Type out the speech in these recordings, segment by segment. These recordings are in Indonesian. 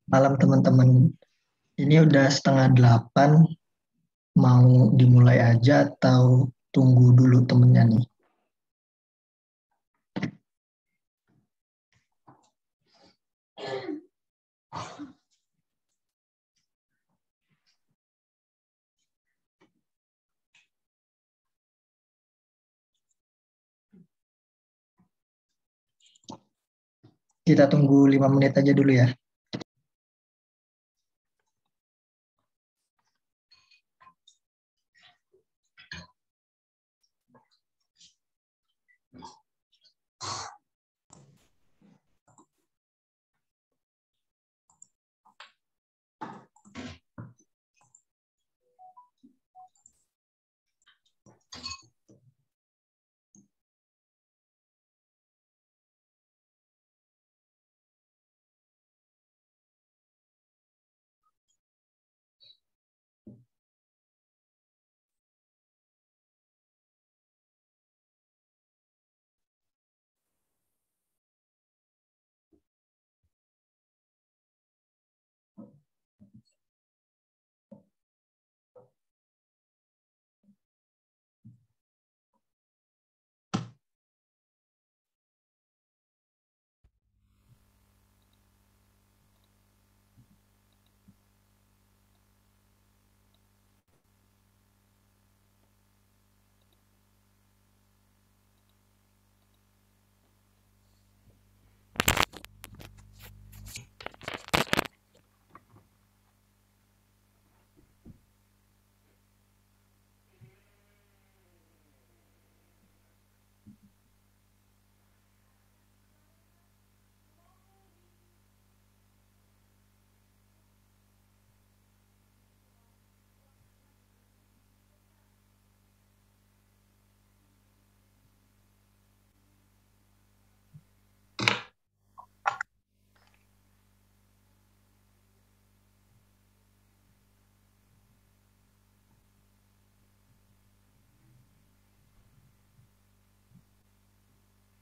Malam teman-teman, ini udah setengah 8, mau dimulai aja atau tunggu dulu temennya nih? Kita tunggu 5 menit aja dulu ya.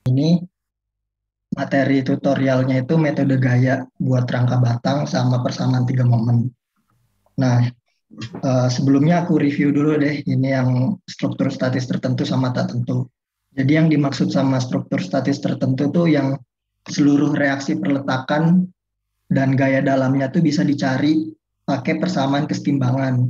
Ini materi tutorialnya itu metode gaya buat rangka batang sama persamaan 3 momen. Nah, sebelumnya aku review dulu deh ini yang struktur statis tertentu sama tak tentu. Jadi yang dimaksud sama struktur statis tertentu tuh yang seluruh reaksi perletakan dan gaya dalamnya tuh bisa dicari pakai persamaan kesetimbangan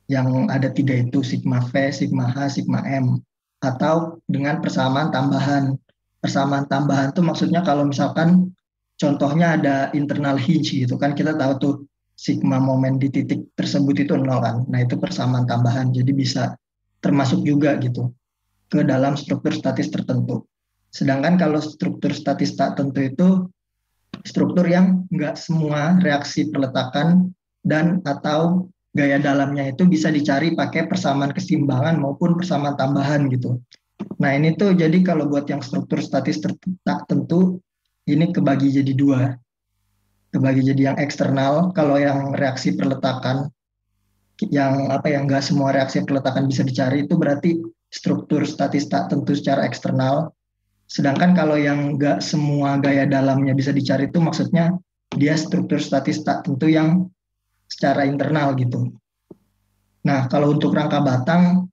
yang ada 3 itu, sigma V, sigma H, sigma M, atau dengan persamaan tambahan. Persamaan tambahan tuh maksudnya kalau misalkan contohnya ada internal hinge gitu kan, kita tahu tuh sigma momen di titik tersebut itu 0 kan. Nah itu persamaan tambahan, jadi bisa termasuk juga gitu ke dalam struktur statis tertentu. Sedangkan kalau struktur statis tak tentu itu struktur yang nggak semua reaksi peletakan dan atau gaya dalamnya itu bisa dicari pakai persamaan keseimbangan maupun persamaan tambahan gitu. Nah ini tuh jadi kalau buat yang struktur statis tak tentu ini kebagi jadi dua, kebagi jadi yang eksternal. Kalau yang reaksi perletakan yang apa yang nggak semua reaksi perletakan bisa dicari itu berarti struktur statis tak tentu secara eksternal. Sedangkan kalau yang nggak semua gaya dalamnya bisa dicari itu maksudnya dia struktur statis tak tentu yang secara internal gitu. Nah, kalau untuk rangka batang,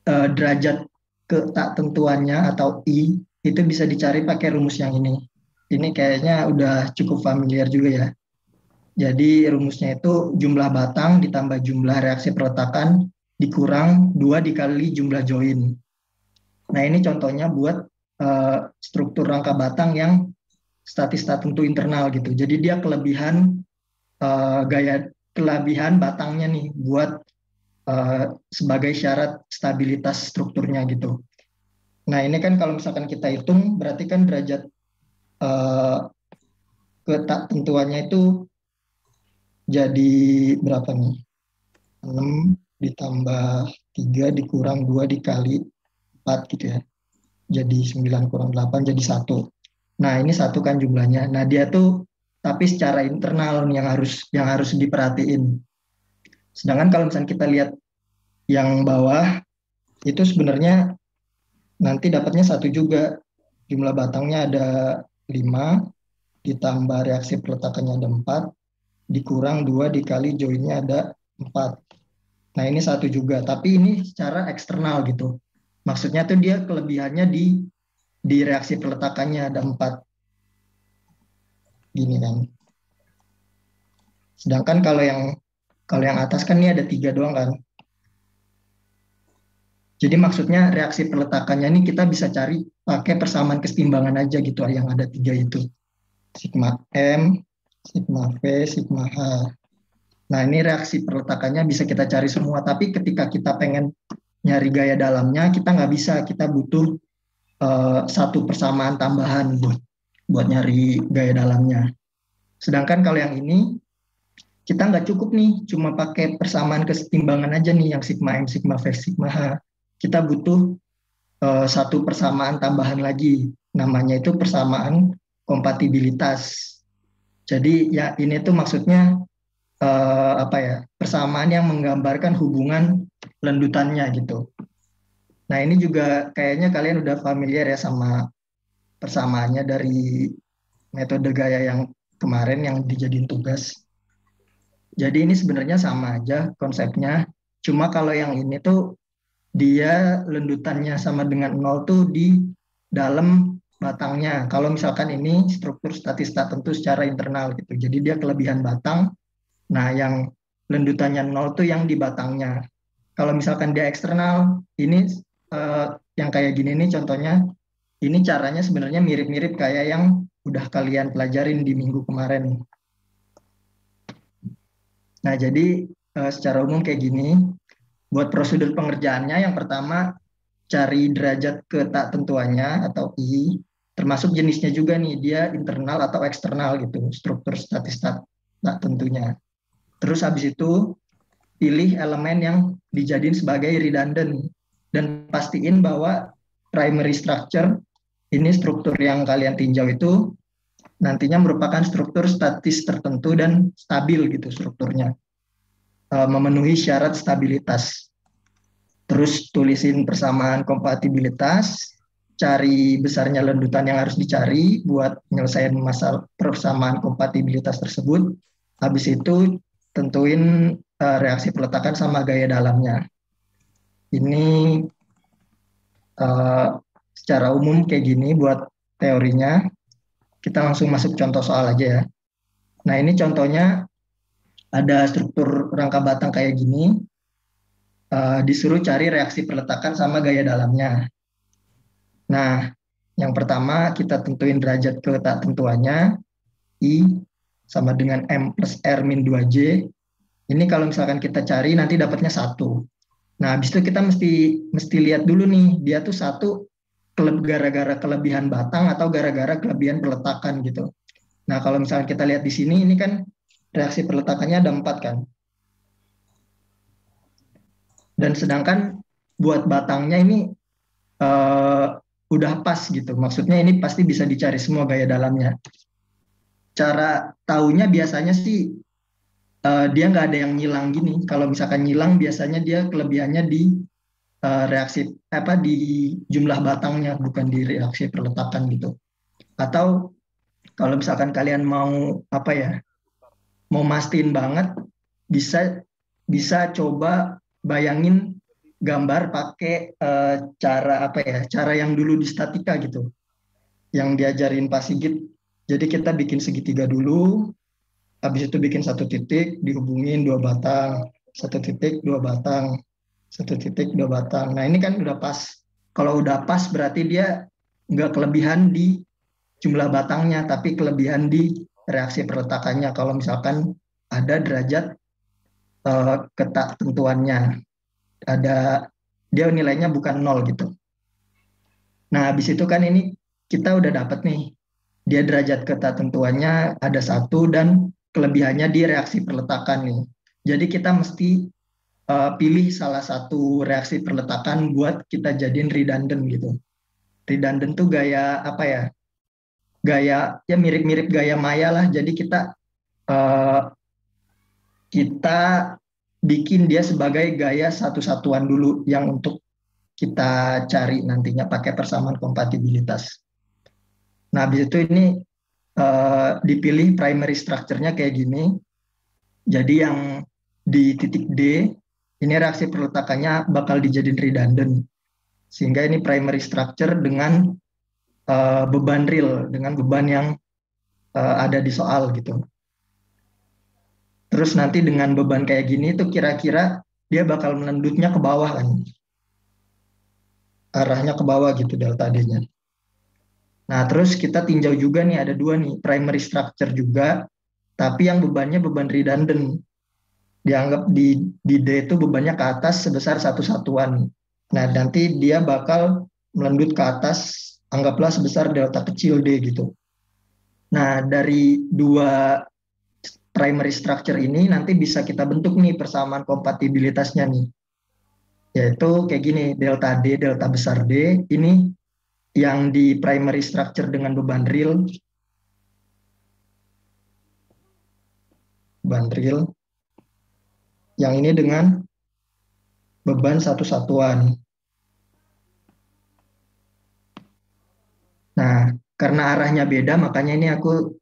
derajat ke tak tentuannya atau I itu bisa dicari pakai rumus yang ini. Ini kayaknya udah cukup familiar juga ya. Jadi rumusnya itu jumlah batang ditambah jumlah reaksi peletakan dikurang 2 dikali jumlah join. Nah ini contohnya buat struktur rangka batang yang statis tak tentu internal gitu. Jadi dia kelebihan kelebihan batangnya nih buat sebagai syarat stabilitas strukturnya gitu. Nah ini kan kalau misalkan kita hitung berarti kan derajat uh, ketak tentuannya itu jadi berapa nih? 6 ditambah 3 dikurang 2 dikali 4 gitu ya. Jadi 9 kurang 8 jadi 1. Nah ini 1 kan jumlahnya. Nah dia tuh tapi secara internal nih yang harus diperhatiin. Sedangkan kalau misalnya kita lihat yang bawah itu sebenarnya nanti dapatnya 1 juga. Jumlah batangnya ada 5 ditambah reaksi peletakannya ada 4 dikurang 2 dikali joinnya ada 4. Nah ini 1 juga, tapi ini secara eksternal gitu. Maksudnya tuh dia kelebihannya di reaksi peletakannya ada 4 gini kan. Sedangkan kalau yang atas kan ini ada 3 doang kan. Jadi maksudnya reaksi peletakannya ini kita bisa cari pakai persamaan kesetimbangan aja gitu yang ada 3 itu. Sigma M, sigma V, sigma H. Nah ini reaksi peletakannya bisa kita cari semua, tapi ketika kita pengen nyari gaya dalamnya kita nggak bisa, kita butuh satu persamaan tambahan buat nyari gaya dalamnya. Sedangkan kalau yang ini kita nggak cukup nih cuma pakai persamaan kesetimbangan aja nih yang sigma M, sigma V, sigma H. Kita butuh satu persamaan tambahan lagi, namanya itu persamaan kompatibilitas. Jadi ya ini tuh maksudnya apa ya, persamaan yang menggambarkan hubungan lendutannya gitu. Nah ini juga kayaknya kalian udah familiar ya sama persamaannya dari metode gaya yang kemarin yang dijadiin tugas. Jadi ini sebenarnya sama aja konsepnya, cuma kalau yang ini tuh dia lendutannya sama dengan nol tuh di dalam batangnya. Kalau misalkan ini struktur statis tak tentu secara internal gitu, jadi dia kelebihan batang. Nah yang lendutannya nol tuh yang di batangnya. Kalau misalkan dia eksternal, ini yang kayak gini nih contohnya, ini caranya sebenarnya mirip-mirip kayak yang udah kalian pelajarin di minggu kemarin. Nah, jadi secara umum kayak gini, buat prosedur pengerjaannya yang pertama cari derajat ke tak tentuannya atau I, termasuk jenisnya juga nih, dia internal atau eksternal gitu, struktur statis tak tentunya. Terus habis itu pilih elemen yang dijadiin sebagai redundant dan pastiin bahwa primary structure ini struktur yang kalian tinjau itu nantinya merupakan struktur statis tertentu dan stabil gitu strukturnya, memenuhi syarat stabilitas. Terus tulisin persamaan kompatibilitas, cari besarnya lendutan yang harus dicari buat menyelesaikan masalah persamaan kompatibilitas tersebut. Habis itu tentuin reaksi peletakan sama gaya dalamnya. Ini secara umum kayak gini buat teorinya. Kita langsung masuk contoh soal aja ya. Nah ini contohnya ada struktur rangka batang kayak gini, disuruh cari reaksi peletakan sama gaya dalamnya. Nah yang pertama kita tentuin derajat ke tak tentuannya, I sama dengan M plus R min 2J. Ini kalau misalkan kita cari nanti dapatnya 1. Nah habis itu kita mesti lihat dulu nih, dia tuh 1 gara-gara kelebihan batang atau gara-gara kelebihan peletakan gitu. Nah kalau misalkan kita lihat di sini, ini kan reaksi peletakannya ada 4 kan. Dan sedangkan buat batangnya ini udah pas gitu. Maksudnya ini pasti bisa dicari semua gaya dalamnya. Cara taunya biasanya sih dia nggak ada yang nyilang gini. Kalau misalkan nyilang biasanya dia kelebihannya di reaksi di jumlah batangnya, bukan di reaksi perletakan gitu. Atau kalau misalkan kalian mau mau mastiin banget, bisa coba bayangin gambar pakai cara yang dulu di statika gitu, yang diajarin Pak Sigit. Jadi kita bikin segitiga dulu, habis itu bikin 1 titik, dihubungin 2 batang, 1 titik 2 batang, 1 titik 2 batang. Nah ini kan udah pas. Kalau udah pas berarti dia nggak kelebihan di jumlah batangnya, tapi kelebihan di reaksi perletakannya. Kalau misalkan ada derajat ketentuannya, dia nilainya bukan 0 gitu. Nah habis itu kan ini kita udah dapat nih, dia derajat ketentuannya ada 1 dan kelebihannya di reaksi perletakan nih. Jadi kita mesti pilih salah satu reaksi perletakan buat kita jadiin redundant gitu. Redundant tuh gaya gaya ya mirip-mirip gaya maya lah. Jadi kita bikin dia sebagai gaya satu-satuan dulu yang untuk kita cari nantinya pakai persamaan kompatibilitas. Nah habis itu ini dipilih primary structure-nya kayak gini. Jadi yang di titik D, ini reaksi peletakannya bakal dijadiin redundant. Sehingga ini primary structure dengan beban real, dengan beban yang ada di soal gitu. Terus nanti dengan beban kayak gini itu kira-kira dia bakal melendutnya ke bawah kan. Arahnya ke bawah gitu delta D-nya. Nah, terus kita tinjau juga nih ada dua nih, primary structure juga, tapi yang bebannya beban redundant. Dianggap di D itu bebannya ke atas sebesar satu satuan. Nah, nanti dia bakal melendut ke atas, anggaplah sebesar delta kecil D gitu. Nah, dari dua primary structure ini nanti bisa kita bentuk nih persamaan kompatibilitasnya nih. Yaitu kayak gini, delta D, delta besar D, ini yang di primary structure dengan beban real, yang ini dengan beban satu satuan. Nah, karena arahnya beda, makanya ini aku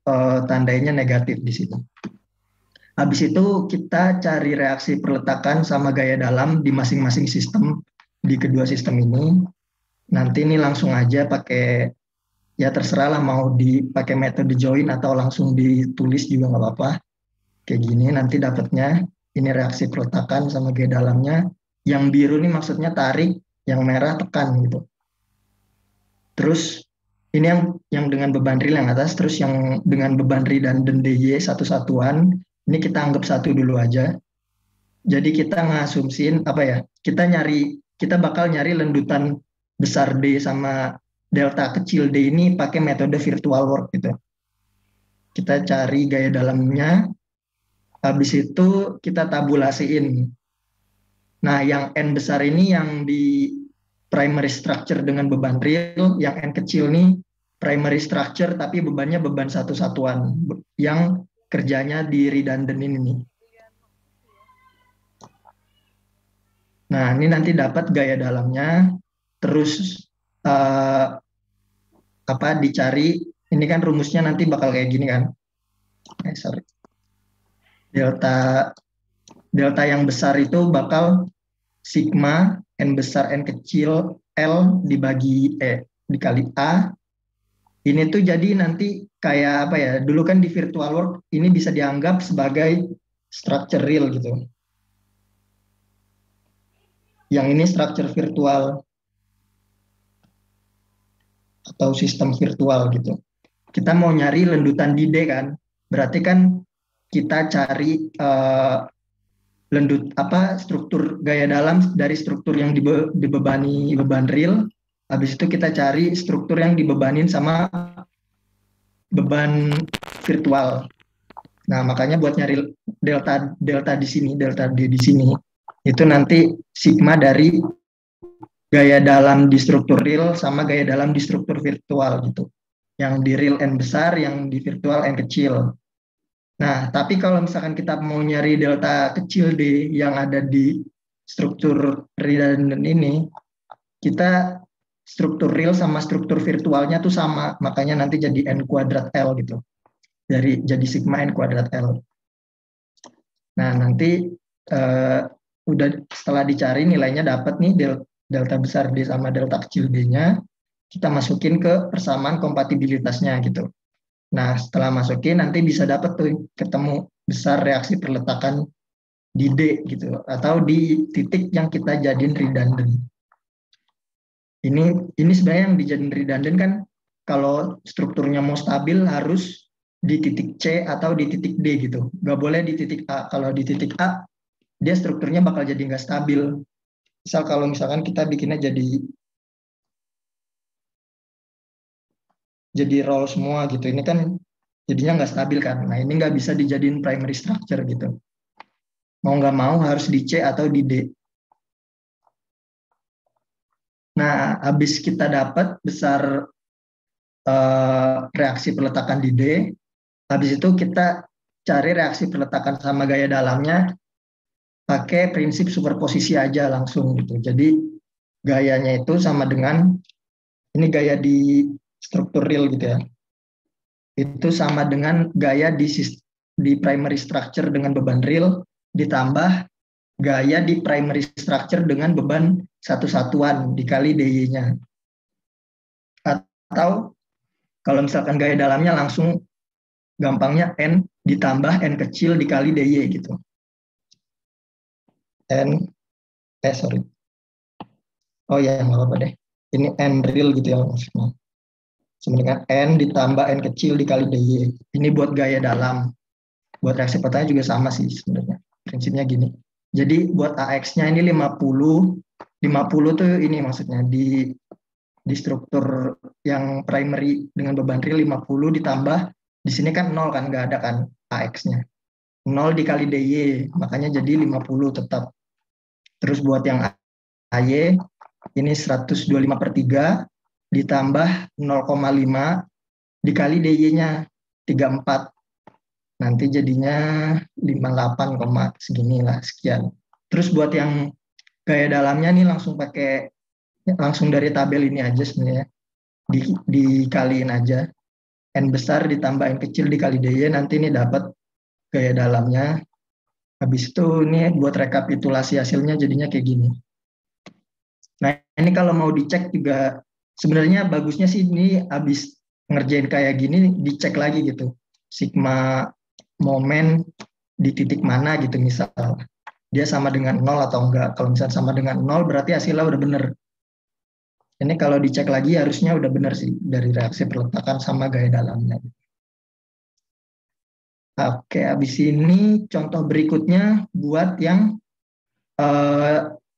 tandainya negatif di situ. Habis itu kita cari reaksi perletakan sama gaya dalam di masing-masing sistem, di kedua sistem ini. Nanti ini langsung aja pakai, ya terserah lah mau dipakai metode join atau langsung ditulis juga nggak apa-apa. Kayak gini nanti dapatnya, ini reaksi perletakan sama gaya dalamnya. Yang biru ini maksudnya tarik, yang merah tekan gitu. Terus ini yang dengan beban real yang atas, terus yang dengan beban redundant DY satu satuan, ini kita anggap satu dulu aja. Jadi kita ngasumsin apa ya? Kita bakal nyari lendutan besar D sama delta kecil D ini pakai metode virtual work gitu. Kita cari gaya dalamnya, habis itu kita tabulasiin. Nah, yang N besar ini yang di primary structure dengan beban real, yang N kecil nih primary structure tapi bebannya beban satu satuan yang kerjanya di redundant ini nih. Nah, ini nanti dapat gaya dalamnya, terus apa dicari, ini kan rumusnya nanti bakal kayak gini kan. Sorry. Delta yang besar itu bakal sigma N besar N kecil L dikali A. Ini tuh jadi nanti kayak apa ya? Dulu kan di virtual world ini bisa dianggap sebagai structure real gitu. Yang ini structure virtual atau sistem virtual gitu. Kita mau nyari lendutan di D kan. Berarti kan kita cari struktur gaya dalam dari struktur yang dibebani beban real. Habis itu kita cari struktur yang dibebanin sama beban virtual. Nah, makanya buat nyari delta di sini, delta D di sini, itu nanti sigma dari gaya dalam di struktur real sama gaya dalam di struktur virtual gitu. Yang di real N besar, yang di virtual N kecil. Nah, tapi kalau misalkan kita mau nyari delta kecil D yang ada di struktur redundant ini, kita struktur real sama struktur virtualnya tuh sama, makanya nanti jadi N kuadrat L gitu. Jadi sigma N kuadrat L. Nah, nanti udah setelah dicari nilainya dapat nih delta besar D sama delta kecil D-nya, kita masukin ke persamaan kompatibilitasnya gitu. Nah, setelah masukin nanti bisa dapat tuh ketemu besar reaksi perletakan di D gitu atau di titik yang kita jadiin redundant. Ini sebenarnya yang dijadiin redundant kan kalau strukturnya mau stabil harus di titik C atau di titik D gitu. Nggak boleh di titik A. Kalau di titik A dia strukturnya bakal jadi nggak stabil. Kalau misalkan kita bikinnya jadi roll semua gitu, ini kan jadinya nggak stabil kan. Nah, ini nggak bisa dijadiin primary structure gitu. Mau nggak mau harus di C atau di D. Nah, habis kita dapat besar reaksi peletakan di D, habis itu kita cari reaksi peletakan sama gaya dalamnya pakai prinsip superposisi aja langsung gitu. Jadi gayanya itu sama dengan ini gaya di struktur real gitu ya. Itu sama dengan gaya di primary structure dengan beban real ditambah gaya di primary structure dengan beban satu satuan dikali dy-nya. Atau kalau misalkan gaya dalamnya langsung gampangnya N ditambah N kecil dikali dy gitu. Sorry. Oh ya, nggak apa-apa deh. Ini N real gitu ya maksudnya. Sebenarnya N ditambah N kecil dikali dy. Ini buat gaya dalam. Buat reaksi pertama juga sama sih sebenarnya. Prinsipnya gini. Jadi buat AX-nya ini 50. 50 tuh ini maksudnya di struktur yang primary dengan beban real 50 ditambah di sini kan 0 kan, nggak ada kan AX-nya. 0 dikali dy, makanya jadi 50 tetap. Terus buat yang AY ini 125/3 ditambah 0,5 dikali dy-nya 34. Nanti jadinya 58, segini lah, sekian. Terus buat yang gaya dalamnya nih langsung dari tabel ini aja sebenarnya. Dikaliin aja. N besar ditambah N kecil dikali dy, nanti ini dapat gaya dalamnya. Habis itu ini buat rekapitulasi hasilnya jadinya kayak gini. Nah, ini kalau mau dicek juga sebenarnya bagusnya sih ini habis ngerjain kayak gini dicek lagi gitu. Sigma momen di titik mana gitu misal. Dia sama dengan 0 atau enggak. Kalau misalnya sama dengan 0 berarti hasilnya udah bener. Ini kalau dicek lagi harusnya udah bener sih dari reaksi perletakan sama gaya dalamnya. Oke, habis ini contoh berikutnya buat yang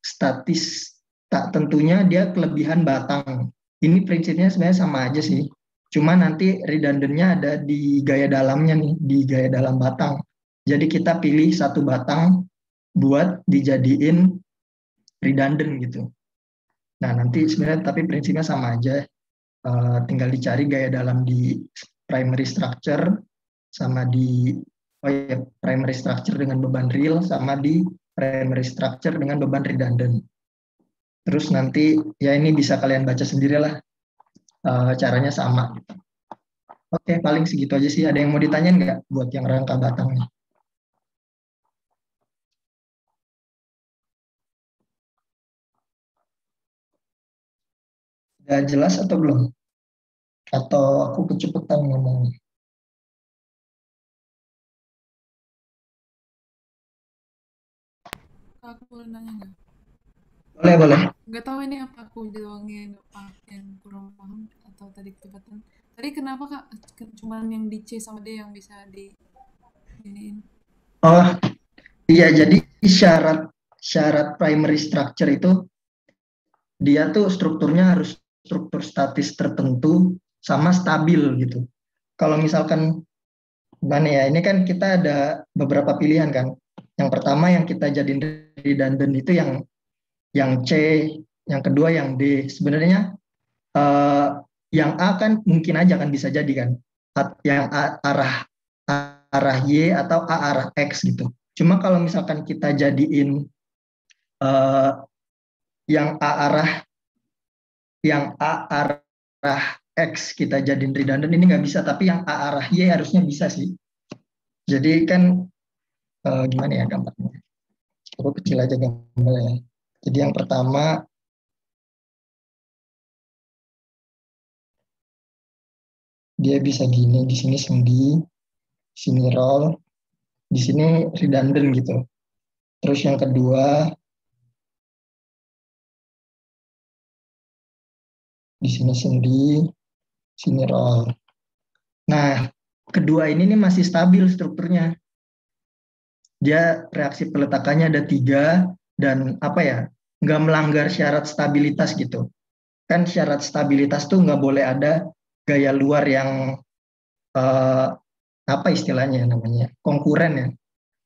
statis tak tentunya dia kelebihan batang. Ini prinsipnya sebenarnya sama aja sih. Cuma nanti redundannya ada di gaya dalamnya nih, di gaya dalam batang. Jadi kita pilih satu batang buat dijadiin redundant gitu. Nah, nanti sebenarnya tapi prinsipnya sama aja. Tinggal dicari gaya dalam di primary structure sama di primary structure dengan beban real sama di primary structure dengan beban redundant. Terus nanti ya ini bisa kalian baca sendirilah, caranya sama. Oke, paling segitu aja sih. Ada yang mau ditanyain nggak buat yang rangka batangnya? Udah jelas atau belum? Atau aku kecepatan ngomongnya? Aku boleh nanya nggak? Boleh, boleh. Nggak tahu ini apa aku doangnya yang kurang paham atau tadi kecepatan. Tadi kenapa kak? Cuman yang di C sama D yang bisa di iniin. Oh, iya, jadi syarat syarat primary structure itu dia tuh strukturnya harus struktur statis tertentu sama stabil gitu. Kalau misalkan gimana ya, ini kan kita ada beberapa pilihan kan. Yang pertama yang kita jadiin redundant itu yang C, yang kedua yang D. Sebenarnya eh, yang A kan mungkin aja kan bisa jadi kan. Yang A arah Y atau A arah X gitu. Cuma kalau misalkan kita jadiin eh, yang A arah X kita jadiin redundant ini nggak bisa, tapi yang A arah Y harusnya bisa sih. Jadi kan gimana ya gambarnya? Aku kecil aja gambarnya. Jadi yang pertama dia bisa gini, di sini sendi, sini roll, di sini redundant gitu. Terus yang kedua di sini sendi, sini roll. Nah, kedua ini nih masih stabil strukturnya. Dia reaksi peletakannya ada 3 dan apa ya, nggak melanggar syarat stabilitas gitu. Kan syarat stabilitas tuh nggak boleh ada gaya luar yang eh, apa istilahnya namanya konkuren ya.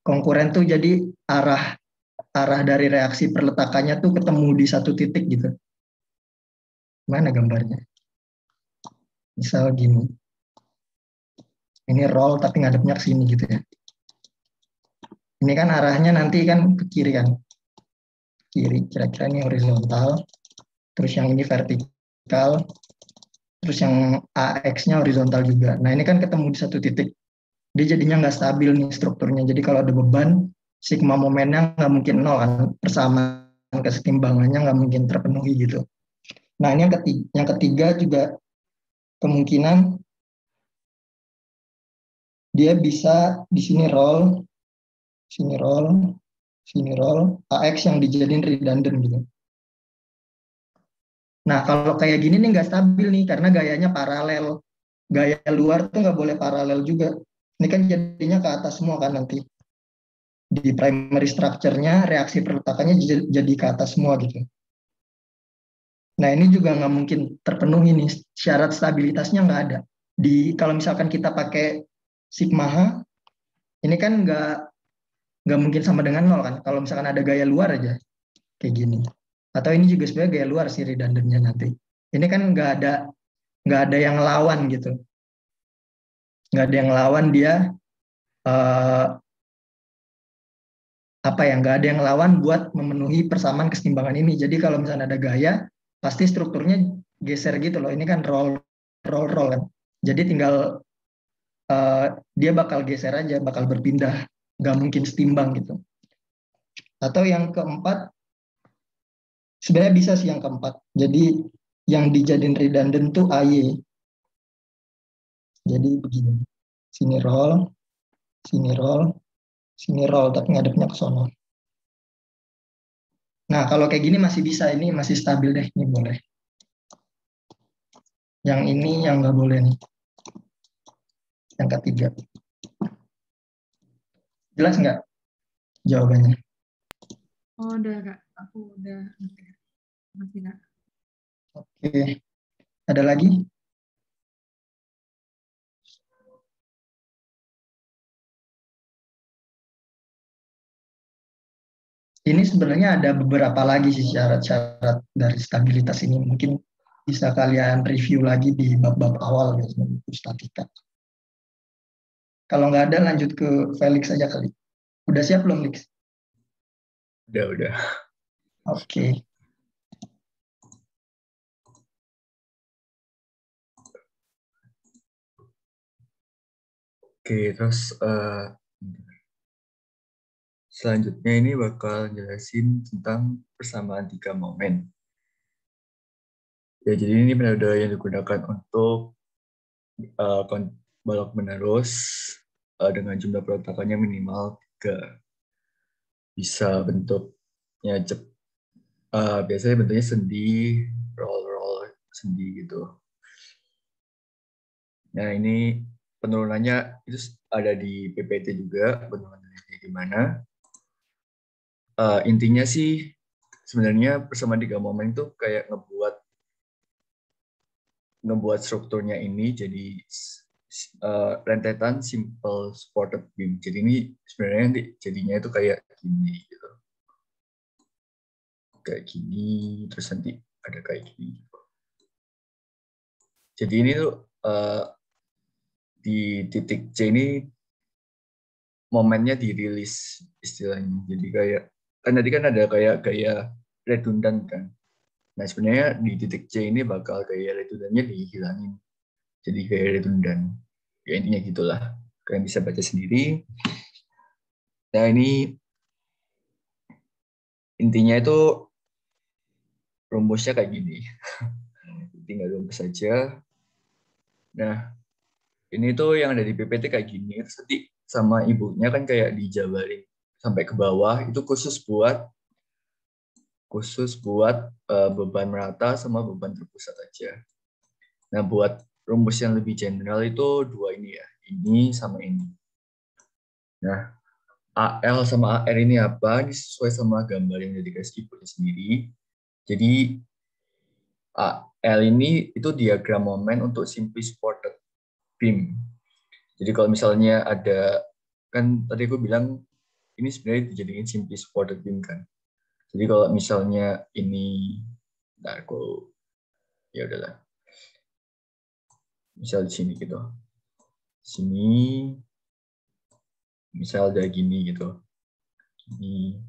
Konkuren tuh jadi arah arah dari reaksi perletakannya tuh ketemu di satu titik gitu. Mana gambarnya? Misal gini. Ini roll tapi ngadepnya ke sini gitu ya. Ini kan arahnya nanti kan ke kiri kan. Kiri, kira-kira ini horizontal. Terus yang ini vertikal. Terus yang AX-nya horizontal juga. Nah, ini kan ketemu di satu titik. dia jadinya nggak stabil nih strukturnya. Jadi kalau ada beban, sigma momennya nggak mungkin nol kan, persamaan kesetimbangannya nggak mungkin terpenuhi gitu. Nah ini yang ketiga juga kemungkinan dia bisa di sini roll, sini roll, sini roll, AX yang dijadiin redundant gitu. Nah kalau kayak gini nih nggak stabil nih karena gayanya paralel. Gaya luar tuh nggak boleh paralel juga. Ini kan jadinya ke atas semua kan nanti. Di primary structure-nya reaksi perletakannya jadi ke atas semua gitu. Nah ini juga nggak mungkin terpenuhi nih, syarat stabilitasnya nggak ada. Kalau misalkan kita pakai sigma H, ini kan nggak mungkin sama dengan nol kan. Kalau misalkan ada gaya luar aja kayak gini. Atau ini juga sebenarnya gaya luar sih redundantnya nanti. Ini kan nggak ada yang lawan gitu. Nggak ada yang lawan dia eh, apa ya, nggak ada yang lawan buat memenuhi persamaan kesetimbangan ini. Jadi kalau misalnya ada gaya, pasti strukturnya geser gitu loh. Ini kan roll roll roll kan. Jadi tinggal dia bakal geser aja, bakal berpindah, nggak mungkin setimbang gitu. Atau yang keempat, sebenarnya bisa sih yang keempat. Jadi yang dijadiin redundant tuh AY. Jadi begini, sini roll, sini roll, sini roll, tapi ngadepnya ke sono. Nah kalau kayak gini masih bisa, ini masih stabil deh, ini boleh. Yang ini yang nggak boleh nih, yang ketiga. Jelas nggak jawabannya? Oh, udah Kak. Aku udah ngerti. Masih Kak. Oke, ada lagi? Ini sebenarnya ada beberapa lagi sih syarat-syarat dari stabilitas ini. Mungkin bisa kalian review lagi di bab-bab awal gitu, statika. Kalau nggak ada lanjut ke Felix aja kali. Udah siap belum, Felix? Udah. Oke. Oke, terus selanjutnya ini bakal jelasin tentang persamaan tiga momen. Ya, jadi ini metode yang digunakan untuk balok menerus dengan jumlah peletakannya minimal 3. Bisa bentuknya biasanya bentuknya sendi, roll sendi gitu. Nah, ini penurunannya itu ada di PPT juga, penurunannya gimana. Intinya sih sebenarnya persamaan tiga momen itu kayak ngebuat strukturnya ini jadi rentetan simple supported beam. Jadi ini sebenarnya jadinya itu kayak gini gitu. Kayak gini, terus nanti ada kayak gini. Jadi ini tuh di titik C ini momennya dirilis istilahnya. Jadi kayak kan tadi kan ada kayak gaya redundan kan. Nah sebenarnya di titik C ini bakal gaya redundannya dihilangin. Jadi gaya redundan. Ya intinya gitulah. Kalian bisa baca sendiri. Nah ini intinya itu rumusnya kayak gini. Tinggal rumus saja. Nah ini tuh yang ada di PPT kayak gini. Terus nanti sama ibunya kan kayak dijabarin sampai ke bawah. Itu khusus buat beban merata sama beban terpusat aja. Nah, buat rumus yang lebih general itu dua ini ya, ini sama ini. Nah, AL sama AR ini apa? Ini sesuai sama gambar yang dikasih ibunya sendiri. Jadi, AL ini itu diagram momen untuk simply supported beam. Jadi kalau misalnya ada, kan tadi aku bilang ini sebenarnya dijadikan simply supported beam kan. Jadi kalau misalnya ini, nah aku ya udahlah, misal di sini gitu, sini misal ada gini gitu, gini,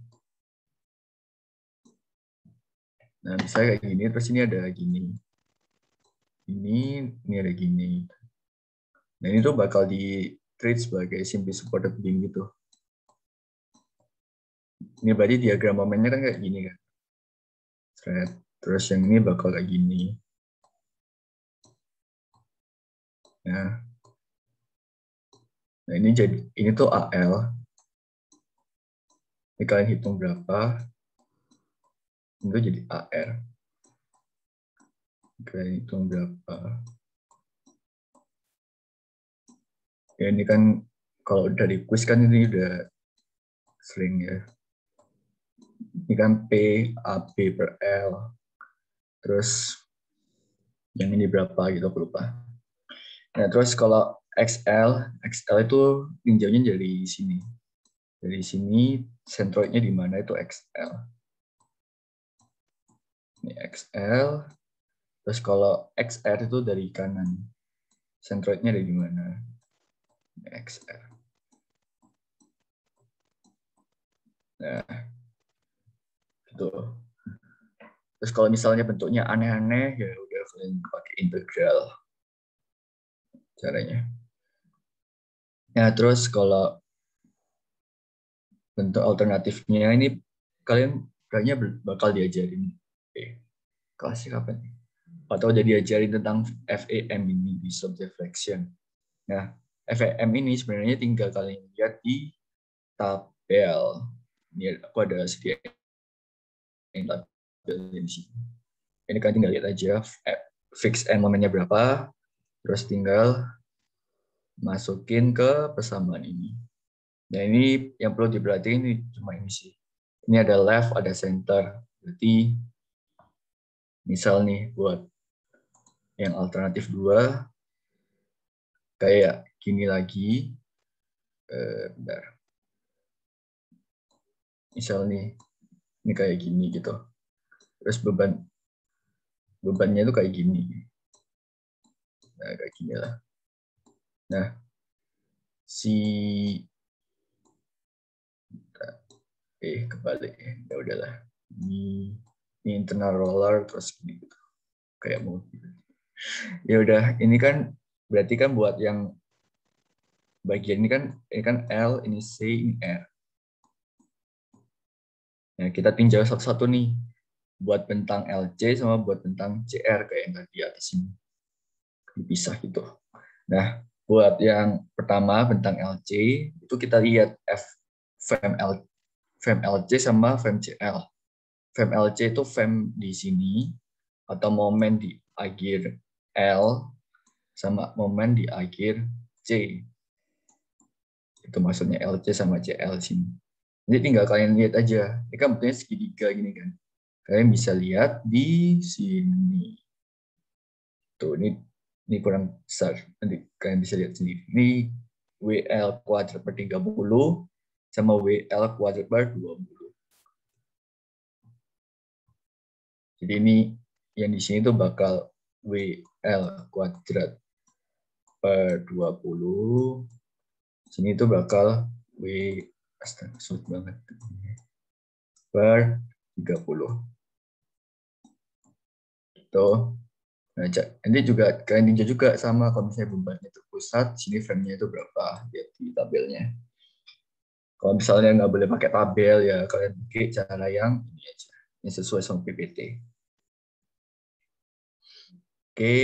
nah misalnya kayak gini, terus ini ada gini, ini ada gini, nah ini tuh bakal treat sebagai simply supported beam gitu. Ini berarti diagram momennya kan kayak gini kan. Terus yang ini bakal kayak gini. Nah ini tuh AL. Ini kalian hitung berapa? Itu jadi AR. Kalian hitung berapa? Ya ini kan kalau dari quiz kan ini udah sering ya. Ini kan P, AB per L. Terus yang ini berapa gitu, aku lupa. Nah terus kalau XL itu tinjaunya dari sini. Dari sini centroidnya di mana itu XL. Ini XL. Terus kalau XR itu dari kanan. Centroidnya dari mana? Ini XR. Nah, gitu. Terus kalau misalnya bentuknya aneh-aneh, ya udah kalian pakai integral caranya. Nah, terus kalau bentuk alternatifnya ini kalian kayaknya bakal diajarin kelasnya kapan? Atau udah diajarin tentang FEM ini, Besom deflection. Nah, FEM ini sebenarnya tinggal kalian lihat di tabel. Ini aku ada sediain tabel di sini. Ini kalian tinggal lihat aja fix end momennya berapa, terus tinggal masukin ke persamaan ini. Nah ini yang perlu diperhatiin ini cuma ini sih. Ini ada left, ada center. Berarti misal nih buat yang alternatif 2 kayak gini lagi. Bentar. Misal nih, ini kayak gini gitu. Terus bebannya itu kayak gini. Nah kayak gini lah. Nah si kebalik ya udahlah. Ini internal roller terus gini gitu. Kayak mau ya udah ini kan berarti kan buat yang bagian ini kan L, ini C, ini R. Nah, kita tinjau satu-satu nih buat bentang LC sama buat bentang CR kayak yang tadi atas ini. Dipisah gitu. Nah, buat yang pertama bentang LC itu kita lihat FEM LC sama FEM CL. FEM LC itu FEM di sini atau momen di akhir L sama momen di akhir C. Itu maksudnya LC sama CL sini. Jadi tinggal kalian lihat aja. Ini kan bentuknya segitiga gini kan. Kalian bisa lihat di sini. Tuh, ini kurang besar. Nanti kalian bisa lihat sendiri. Ini WL kuadrat per 30 sama WL kuadrat per 20. Jadi ini yang di sini tuh bakal WL kuadrat per 20. Sini tuh bakal astaga, sulit banget. Per 30. Gitu. Nah, nanti juga kalian tinjau juga sama kalau misalnya bebannya itu pusat, sini frame-nya itu berapa, lihat di tabelnya. Kalau misalnya nggak boleh pakai tabel, ya kalian pakai cara yang ini aja, yang sesuai sama PPT. Oke,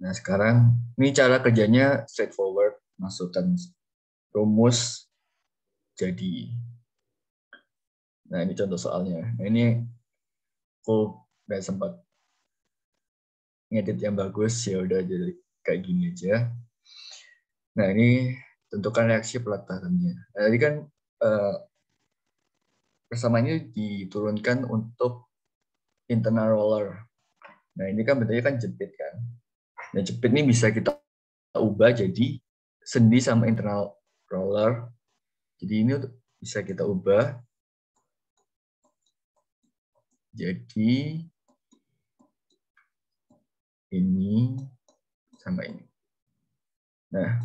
nah sekarang ini cara kerjanya straightforward, masukkan rumus jadi. Nah ini contoh soalnya. Nah ini aku nggak sempat ngedit yang bagus, ya udah jadi kayak gini aja. Nah ini tentukan reaksi peletakannya. Nah, tadi kan persamaannya diturunkan untuk internal roller. Nah ini kan bentuknya kan jepit kan. Nah jepit ini bisa kita ubah jadi sendi sama internal roller. Jadi ini bisa kita ubah jadi ini sama ini. Nah,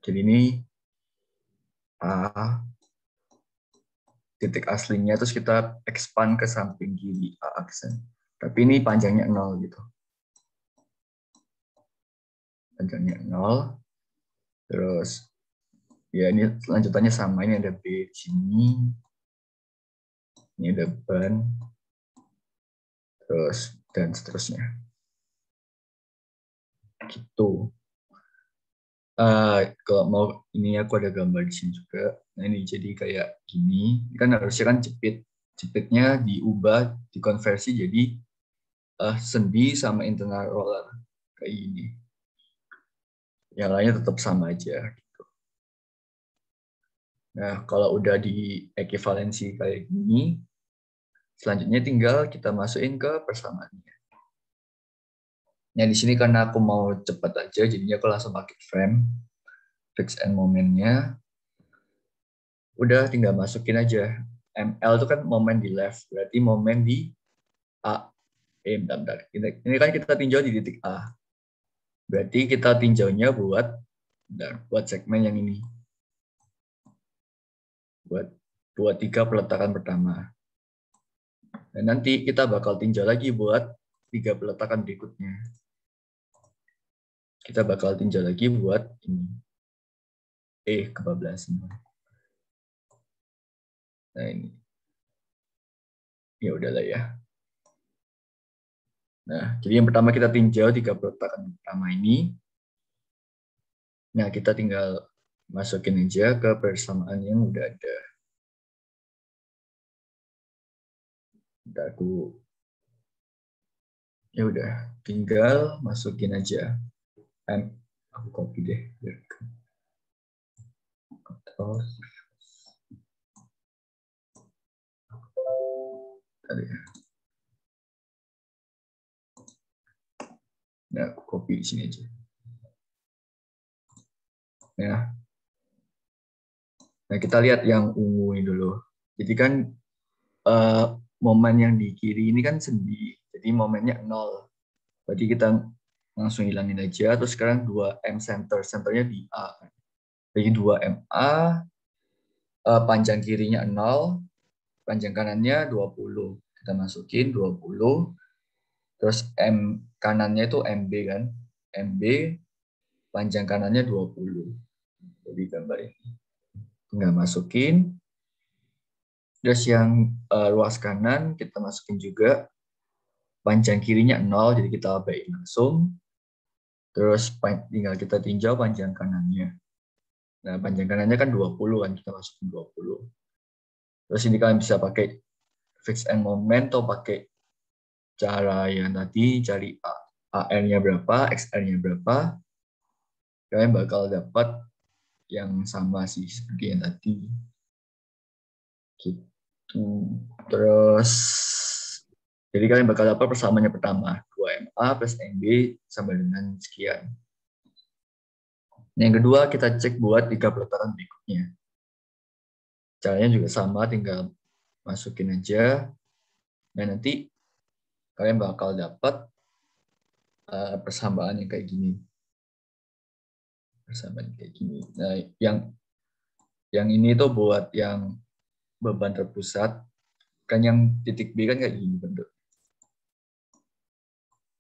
jadi ini A titik aslinya, terus kita expand ke samping kiri A aksen. Tapi ini panjangnya 0 gitu. Panjangnya 0. Terus ya ini lanjutannya sama, ini ada B di sini. Ini ada ban. Terus dan seterusnya. Gitu. Kalau mau ini aku ada gambar di sini juga. Nah ini jadi kayak gini. Ini kan harusnya kan jepitnya diubah, dikonversi jadi sendi sama internal roller kayak gini. Yang lainnya tetap sama aja. Gitu. Nah kalau udah di ekivalensi kayak gini, selanjutnya tinggal kita masukin ke persamaannya. Nah di sini karena aku mau cepat aja, jadinya aku langsung pakai frame fix and momentnya. Udah tinggal masukin aja. ML itu kan momen di left, berarti momen di A. Bentar. Ini kan kita tinjau di titik A. Berarti kita tinjaunya buat segmen yang ini. Buat 3 peletakan pertama. Dan nanti kita bakal tinjau lagi buat 3 peletakan berikutnya. Kita bakal tinjau lagi buat ini. Kebablasan. Nah ini. Ya udahlah ya. Nah, jadi yang pertama kita tinjau 3 peletakan pertama ini. Nah, kita tinggal masukin aja ke persamaan yang udah ada. Ya udah, tinggal masukin aja. Aku copy deh. Terus. Nah, aku copy di sini aja. Nah, kita lihat yang ungu ini dulu. Jadi kan momen yang di kiri ini kan sendi. Jadi momennya 0. Berarti kita langsung hilangin aja. Terus sekarang 2M center. Centernya di A. Jadi 2MA. Panjang kirinya 0. Panjang kanannya 20. Kita masukin 20. Terus M kanannya itu MB kan. MB. Panjang kanannya 20. Jadi gambar ini. Tinggal masukin. Terus yang luas kanan kita masukin juga. Panjang kirinya 0, jadi kita abaikan langsung. Terus tinggal kita tinjau panjang kanannya. Nah, panjang kanannya kan 20 kan, kita masukin 20. Terus ini kalian bisa pakai fix and moment atau pakai cara yang tadi, cari AR-nya berapa, XR-nya berapa. Kalian bakal dapat yang sama sih, seperti yang tadi. Gitu. Terus jadi kalian bakal dapat persamaannya pertama 2MA plus MB sama dengan sekian. Yang kedua kita cek buat 3 peletakan berikutnya. Caranya juga sama, tinggal masukin aja. Dan nanti kalian bakal dapat persamaan yang kayak gini. Persamaan kayak gini. Nah, yang ini tuh buat yang beban terpusat. Kan yang titik B kan kayak gini bentuk.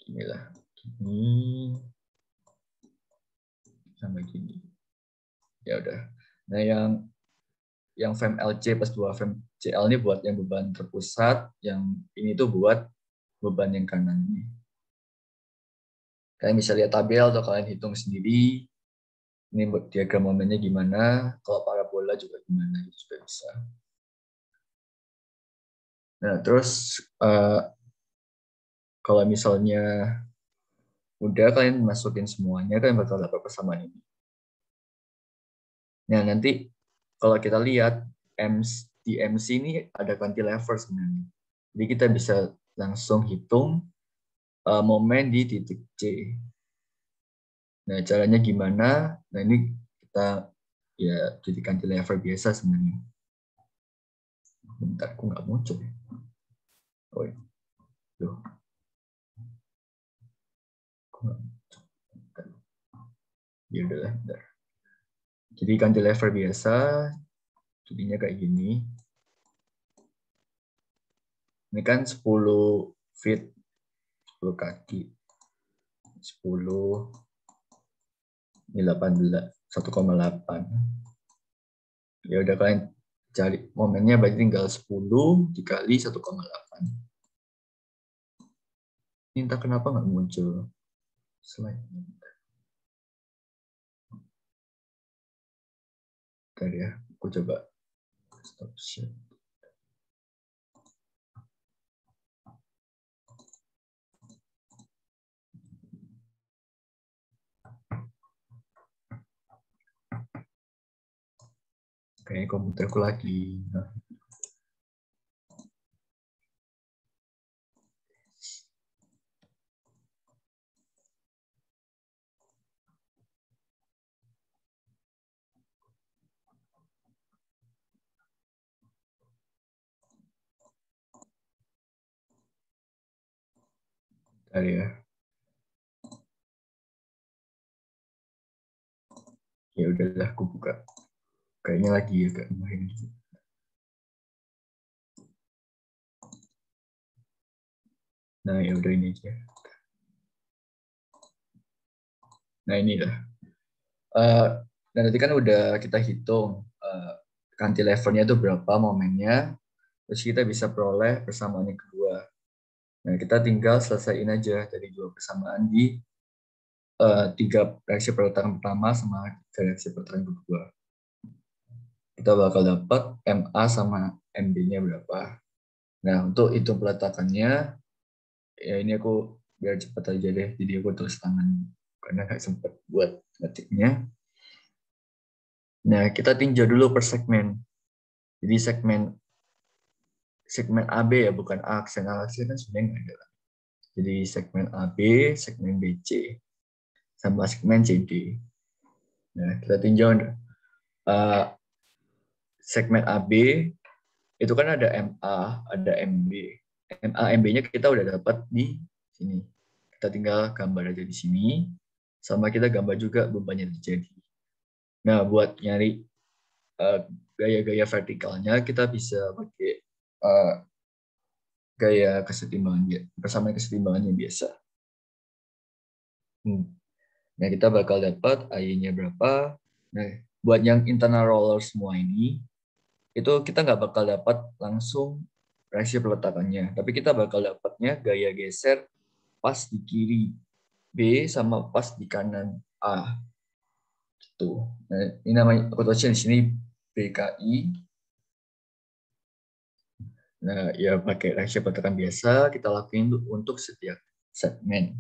Inilah. Gini. Sama gini. Ya udah. Nah, yang frame LC plus 2 frame CL ini buat yang beban terpusat, yang ini tuh buat beban yang kanan ini. Kalian bisa lihat tabel atau kalian hitung sendiri. Ini diagram momennya gimana, kalau parabola juga gimana, itu juga bisa. Nah, terus kalau misalnya udah kalian masukin semuanya, kalian bakal dapat persamaan ini. Nah, nanti kalau kita lihat di MC ini ada cantilever sebenarnya. Jadi kita bisa langsung hitung momen di titik C. Nah, caranya gimana? Nah, ini kita ya jadi cantilever biasa sebenarnya. Bentar, aku nggak muncul ya. Oh, tuh. Ya udahlah, bentar. Jadi cantilever biasa, jadinya kayak gini. Ini kan 10 feet, 10 kaki. 10, ini 18, 1,8. Ya udah, kalian cari momennya, berarti tinggal 10 dikali 1,8. Ini entah kenapa nggak muncul slide. Bentar ya, aku coba stop share. Kayak komputerku lagi. Nah, bentar ya. Ya udahlah, aku buka. Kayaknya lagi ya kayak kemarin. Nah, ya udah ini aja. Nah, inilah. Dan nanti kan udah kita hitung cantilevernya itu berapa momennya, terus kita bisa peroleh persamaan yang kedua. Nah, kita tinggal selesaiin aja dari dua persamaan di 3 reaksi peletakan pertama sama 3 reaksi peletakan kedua. Kita bakal dapat MA sama MB-nya berapa. Nah, untuk hitung peletakannya, ya ini aku biar cepat aja deh, jadi aku tulis tangan karena nggak sempat buat ngetiknya. Nah, kita tinjau dulu per segmen. Jadi segmen AB ya, bukan aksen. Aksen kan sebenarnya nggak ada. Jadi segmen AB, segmen BC, sama segmen CD. Nah, kita tinjau segmen AB, itu kan ada MA, ada MB. MA, MB-nya kita udah dapat di sini. Kita tinggal gambar aja di sini, sama kita gambar juga beban yang terjadi. Nah, buat nyari gaya-gaya vertikalnya, kita bisa pakai gaya kesetimbangan, persamaan kesetimbangannya biasa. Nah, kita bakal dapat AI-nya berapa. Nah, buat yang internal roller semua ini, itu kita nggak bakal dapat langsung reaksi peletakannya, tapi kita bakal dapatnya gaya geser pas di kiri B sama pas di kanan A. Gitu. Nah, ini namanya, aku tulisnya di sini BKI. Nah, ya pakai reaksi peletakan biasa kita lakuin untuk setiap segmen.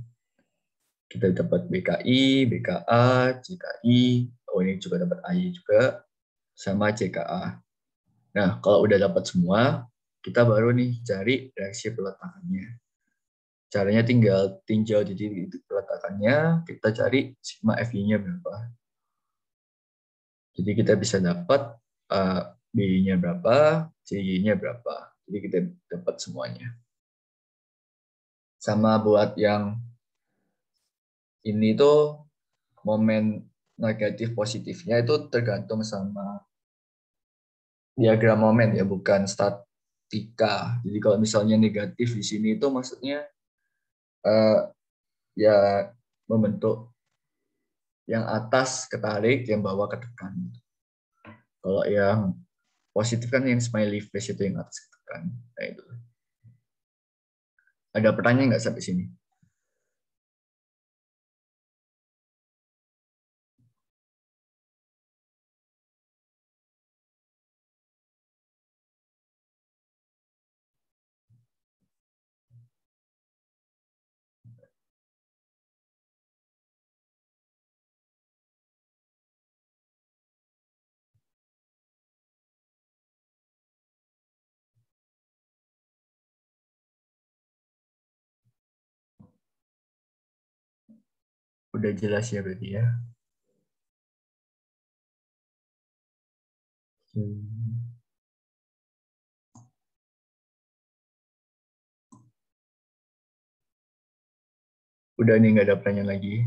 Kita dapat BKI, BKA, CKI, oh ini juga dapat AI juga, sama CKA. Nah, kalau udah dapat semua, kita baru nih cari reaksi peletakannya. Caranya tinggal tinjau di titik peletakannya, kita cari sigma FI-nya berapa. Jadi kita bisa dapat B-nya berapa, CY-nya berapa. Jadi kita dapat semuanya. Sama buat yang ini tuh momen negatif positifnya itu tergantung sama diagram momen ya, bukan statika. Jadi kalau misalnya negatif di sini itu maksudnya ya membentuk yang atas ketarik, yang bawah ketekan. Kalau yang positif kan yang smiley face itu yang atas ketekan. Nah, itu. Ada pertanyaan nggak sampai sini? Udah jelas ya berarti ya. Udah nih, nggak ada pertanyaan lagi.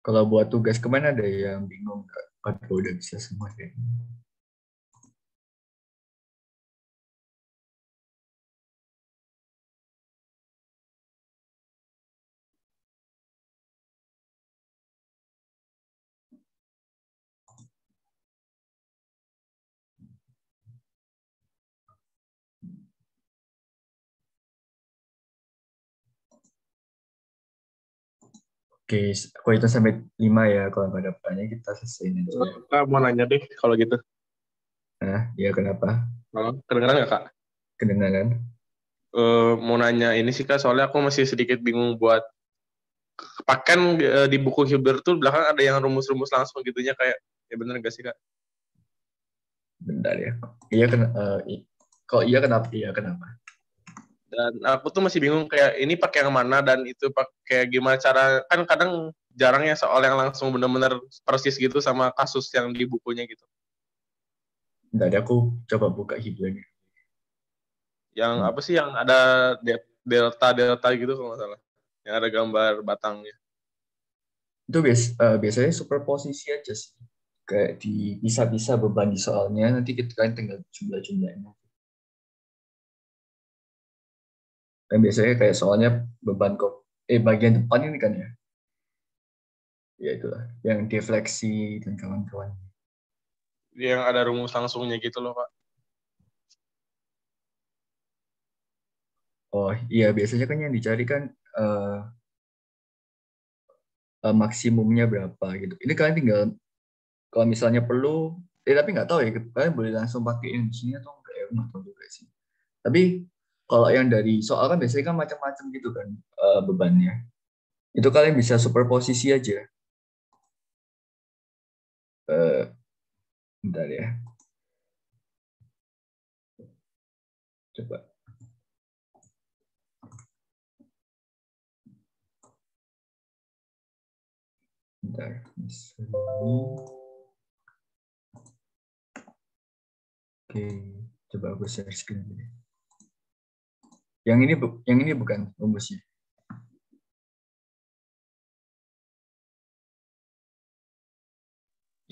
Kalau buat tugas kemana ada yang bingung Kak? Atau udah bisa semua kayaknya? Oke, aku hitung sampai 5 ya. Kalau nggak ada pertanyaan kita selesaiin aja. Kak, mau nanya deh kalau gitu. Nah, ya kenapa? Halo, kedengeran nggak Kak? Kedengaran? Mau nanya ini sih Kak, soalnya aku masih sedikit bingung buat kan di buku Hilbert tuh belakang ada yang rumus-rumus langsung gitunya kayak, ya bener nggak sih Kak? Bentar ya. Iya, kalau iya kenapa? Iya kenapa? Dan aku tuh masih bingung kayak ini pakai yang mana dan itu pakai gimana cara, kan kadang jarang ya soal yang langsung bener-bener persis gitu sama kasus yang di bukunya gitu. Bentar ya, aku coba buka Hiblernya. Yang apa sih yang ada delta gitu kalau nggak salah. Yang ada gambar batangnya. Itu biasanya superposisi aja sih. Kayak bisa beban di soalnya, nanti kita kan tinggal jumlah-jumlahnya. Kan biasanya kayak soalnya beban kok, bagian depan ini kan ya. Ya itulah, yang defleksi dan kawan-kawan. Yang ada rumus langsungnya gitu loh Pak. Oh iya, biasanya kan yang dicari kan maksimumnya berapa gitu. Ini kalian tinggal, kalau misalnya perlu, tapi nggak tahu ya, kalian boleh langsung pakai di sini atau enggak ya, nggak tahu juga sih. Tapi kalau yang dari soal kan biasanya kan macam-macam gitu kan bebannya. Itu kalian bisa superposisi aja. Bentar ya. Coba. Bentar. Oke, coba aku share screen dulu. Yang ini bukan rumusnya.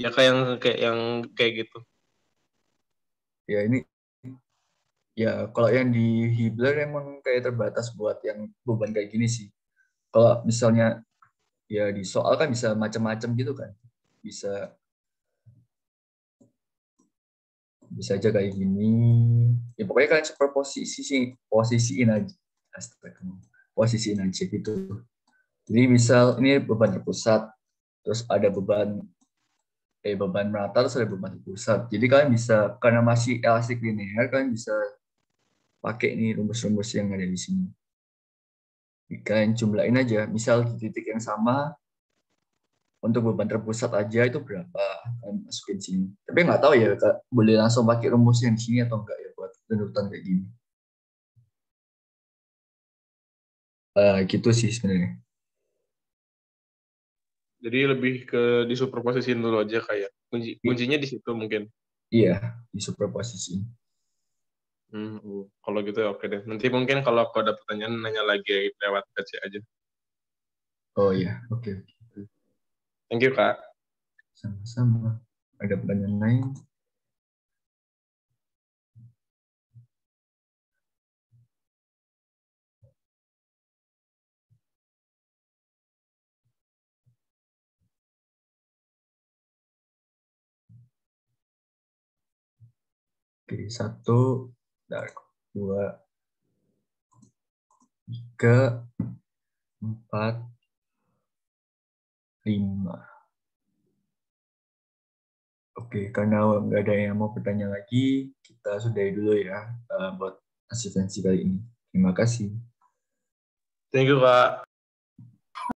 Ya kayak gitu. Ya ini ya kalau yang di Hibler emang kayak terbatas buat yang beban kayak gini sih. Kalau misalnya ya di soal kan bisa macam-macam gitu kan. Bisa aja kayak gini. Ya pokoknya kalian posisiin aja. Posisiin aja gitu. Jadi misal ini beban ke pusat, terus ada beban merata, terus ada beban ke pusat. Jadi kalian bisa, karena masih elastik linear, kalian bisa pakai nih rumus-rumus yang ada di sini. Kalian jumlahin aja, misal di titik yang sama, untuk beban terpusat aja itu berapa, kalian masukin sini. Tapi nggak tahu ya, Kak, boleh langsung pakai rumus yang di sini atau enggak ya buat penurutan kayak gini. Gitu sih sebenarnya. Jadi lebih ke disuperposisiin dulu aja kayak. Kuncinya di situ mungkin. Iya, di superposisi. Kalau gitu ya oke deh. Nanti mungkin kalau aku ada pertanyaan nanya lagi lewat PC aja. Oh iya, oke. Thank you Kak. Sama-sama. Ada pertanyaan lain? Oke, 1, 2, 3, 4, 5. Oke, karena nggak ada yang mau bertanya lagi, kita sudahi dulu ya buat asistensi kali ini. Terima kasih. Thank you Kak.